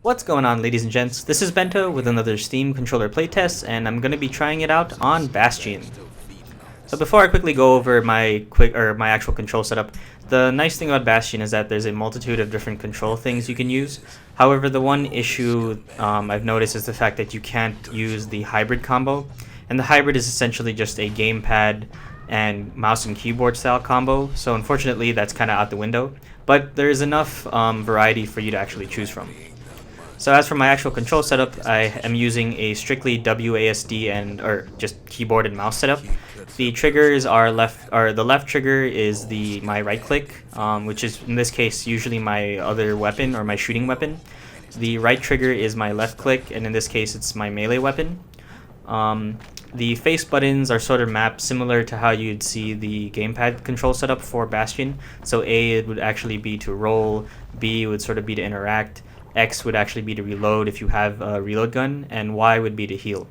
What's going on, ladies and gents? This is Bento with another Steam controller playtest, and I'm going to be trying it out on Bastion. So before I quickly go over my actual control setup, the nice thing about Bastion is that there's a multitude of different control things you can use. However, the one issue I've noticed is the fact that you can't use the hybrid combo, and the hybrid is essentially just a gamepad and mouse and keyboard style combo. So unfortunately, that's kind of out the window. But there is enough variety for you to actually choose from. So as for my actual control setup, I am using a strictly WASD or just keyboard and mouse setup. The triggers are the left trigger is my right click, which is in this case usually my other weapon or my shooting weapon. The right trigger is my left click, and in this case it's my melee weapon. The face buttons are sort of mapped similar to how you'd see the gamepad control setup for Bastion. So A, it would actually be to roll, B would sort of be to interact, X would actually be to reload if you have a reload gun, and Y would be to heal.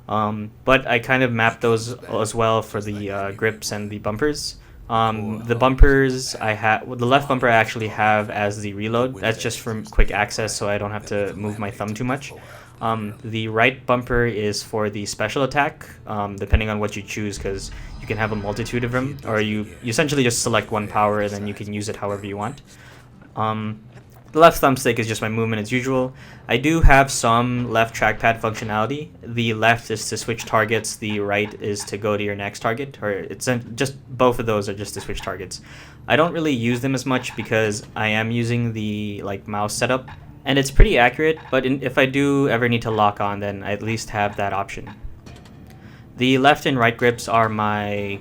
But I kind of mapped those as well for the grips and the bumpers. The bumpers the left bumper I actually have as the reload. That's just for quick access, so I don't have to move my thumb too much. The right bumper is for the special attack, depending on what you choose, because you can have a multitude of them, or you essentially just select one power and then you can use it however you want. The left thumbstick is just my movement as usual. I do have some left trackpad functionality. The left is to switch targets, the right is to go to your next target, or it's just both of those are just to switch targets. I don't really use them as much because I am using the mouse setup, and it's pretty accurate, but if I do ever need to lock on, then I at least have that option. The left and right grips are my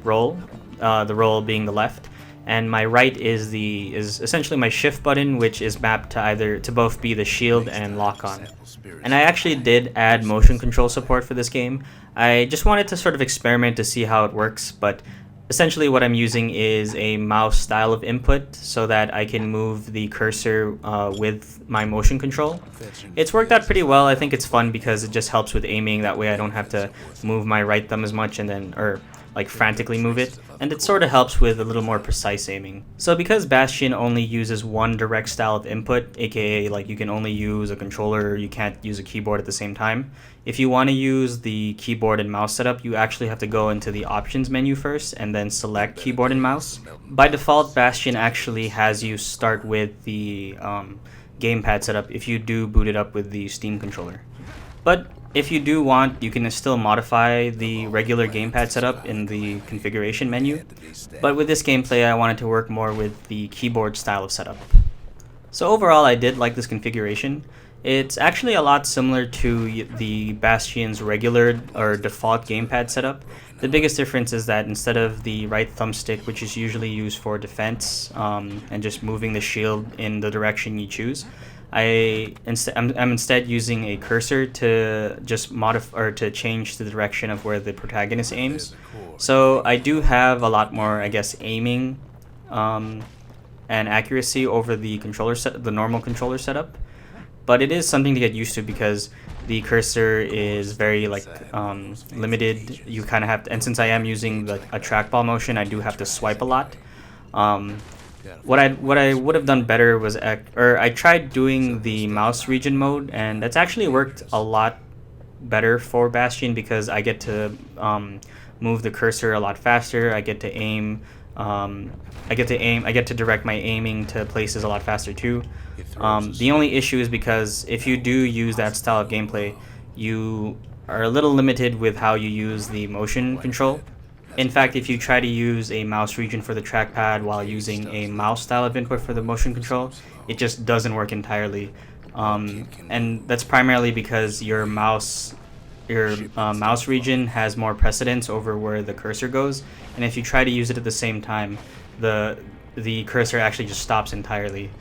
roll, the roll being the left. And my right is essentially my shift button, which is mapped to both be the shield and lock on. And I actually did add motion control support for this game. I just wanted to sort of experiment to see how it works, but essentially what I'm using is a mouse style of input so that I can move the cursor with my motion control. It's worked out pretty well. I think it's fun because it just helps with aiming. That way I don't have to move my right thumb as much or frantically move it, and it sort of helps with a little more precise aiming. So because Bastion only uses one direct style of input, aka you can only use a controller, you can't use a keyboard at the same time. If you want to use the keyboard and mouse setup, you actually have to go into the options menu first and then select keyboard and mouse. By default, Bastion actually has you start with the gamepad setup if you do boot it up with the Steam controller. But if you do want, you can still modify the regular gamepad setup in the configuration menu. But with this gameplay, I wanted to work more with the keyboard style of setup. So overall, I did like this configuration. It's actually a lot similar to the Bastion's regular or default gamepad setup. The biggest difference is that instead of the right thumbstick, which is usually used for defense and just moving the shield in the direction you choose, I'm instead using a cursor to just modify or to change the direction of where the protagonist aims. So I do have a lot more, I guess, aiming and accuracy over the normal controller setup. But it is something to get used to because the cursor is very limited. You kind of have to, and since I am using a trackball motion, I do have to swipe a lot. What I would have done better was, I tried doing the mouse region mode, and that's actually worked a lot better for Bastion because I get to move the cursor a lot faster. I get to aim. I get to direct my aiming to places a lot faster too. The only issue is because if you do use that style of gameplay, you are a little limited with how you use the motion control. In fact, if you try to use a mouse region for the trackpad while using a mouse style of input for the motion control, it just doesn't work entirely. And that's primarily because your mouse region has more precedence over where the cursor goes, and if you try to use it at the same time, the cursor actually just stops entirely.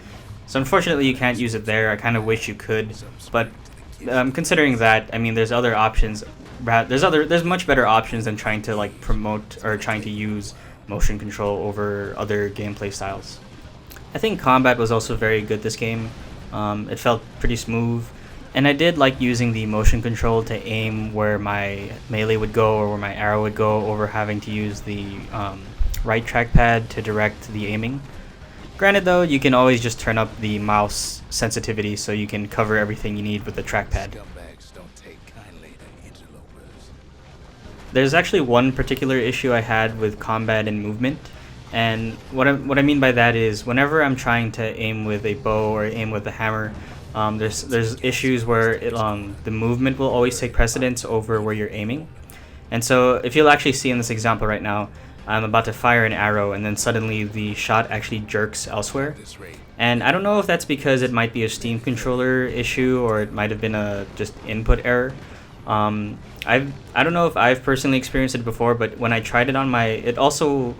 So unfortunately, you can't use it there. I kind of wish you could, but considering that, I mean, there's other options. There's much better options than trying to promote or trying to use motion control over other gameplay styles. I think combat was also very good this game. It felt pretty smooth, and I did like using the motion control to aim where my melee would go or where my arrow would go over having to use the right trackpad to direct the aiming. Granted though, you can always just turn up the mouse sensitivity so you can cover everything you need with the trackpad. There's actually one particular issue I had with combat and movement, and what I mean by that is whenever I'm trying to aim with a bow or aim with a hammer, there's issues where the movement will always take precedence over where you're aiming. And so if you'll actually see in this example right now, I'm about to fire an arrow and then suddenly the shot actually jerks elsewhere. And I don't know if that's because it might be a Steam controller issue or it might have been a just input error. I don't know if I've personally experienced it before, but when I tried it on it also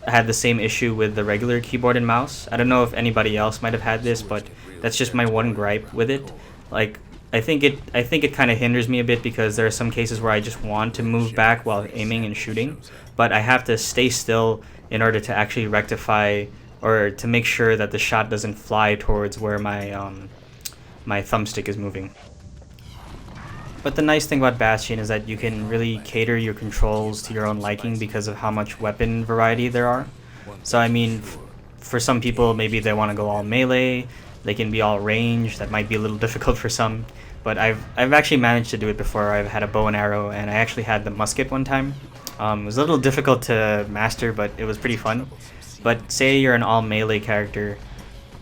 had the same issue with the regular keyboard and mouse. I don't know if anybody else might have had this, but that's just my one gripe with it. Like, I think it kind of hinders me a bit because there are some cases where I just want to move back while aiming and shooting, but I have to stay still in order to actually rectify or to make sure that the shot doesn't fly towards where my my thumbstick is moving. But the nice thing about Bastion is that you can really cater your controls to your own liking because of how much weapon variety there are. So I mean, for some people, maybe they want to go all melee, they can be all range. That might be a little difficult for some, but I've actually managed to do it before. I've had a bow and arrow, and I actually had the musket one time. It was a little difficult to master, but it was pretty fun. But say you're an all melee character,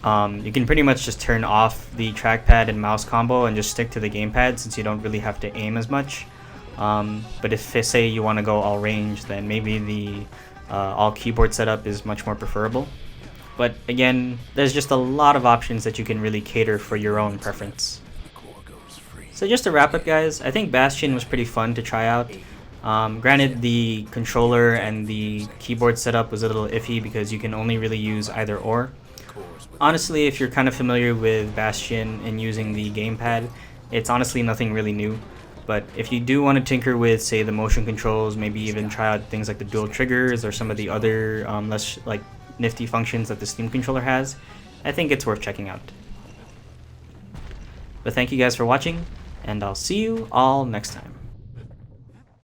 you can pretty much just turn off the trackpad and mouse combo and just stick to the gamepad since you don't really have to aim as much. But if say you want to go all range, then maybe the all keyboard setup is much more preferable. But again, there's just a lot of options that you can really cater for your own preference. So just to wrap up, guys, I think Bastion was pretty fun to try out. Granted, the controller and the keyboard setup was a little iffy because you can only really use either or. Honestly, if you're kind of familiar with Bastion and using the gamepad, it's honestly nothing really new. But if you do want to tinker with, say, the motion controls, maybe even try out things like the dual triggers or some of the other less nifty functions that the Steam controller has, I think it's worth checking out. But thank you guys for watching, and I'll see you all next time.